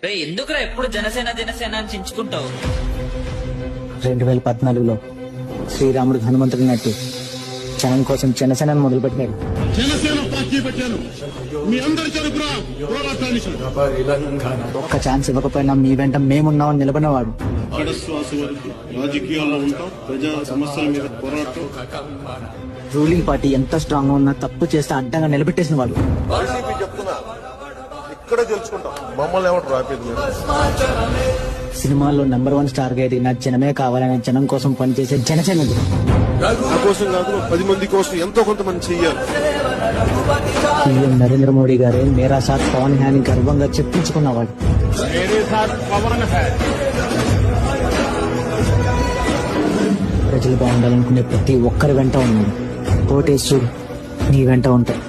రే ఎందుకురా ఎప్పుడు జనసేన జనసేన అని చించుకుంటావు? 2014లో శ్రీరాముడు హనుమంతుడి నట్టు జనం కోసం జనసేన మొదలుపెట్టినాడు. జనసేన పార్టీ పెట్టాను. మీ అందరి తరపున పోరాటానికి ఒక్క ఛాన్స్ ఇవ్వకపోయినా మీ వెంట మేమున్నామని నిలబడినవాడు. ఆడశ్వాస వరకు రాజకీయాల్లో ఉంటాం, ప్రజా సమస్యల మీద పోరాటం. రూలింగ్ పార్టీ ఎంత స్ట్రాంగ్ గా ఉన్నా తప్పు చేస్తే అడ్డంగా నిలబెట్టేసిన వాడు. వైసీపీ చెప్తున్నా ఇక్కడే తెలుసుకుంటాం, మమ్మల్ని ఎవరు రాపేది లేదు. సినిమాల్లో నెంబర్ 1 స్టార్ గా ఎదిగిన జనమే కావాలనే జనం కోసం పనిచేసే జనసేనది. నా కోసం కాదు, 10 మంది కోసం ఎంతో కొంతమంది చెయ్యాలి. పీఎం నరేంద్ర మోడీ గారే మేరా సాత్ పవన్ హ్యాని గర్వంగా చెప్పించుకున్నవాడు. ప్రజలు బాగుండాలనుకునే ప్రతి ఒక్కరి వెంట ఉన్నాడు. ఓటేసు నీ వెంట ఉంటాయి.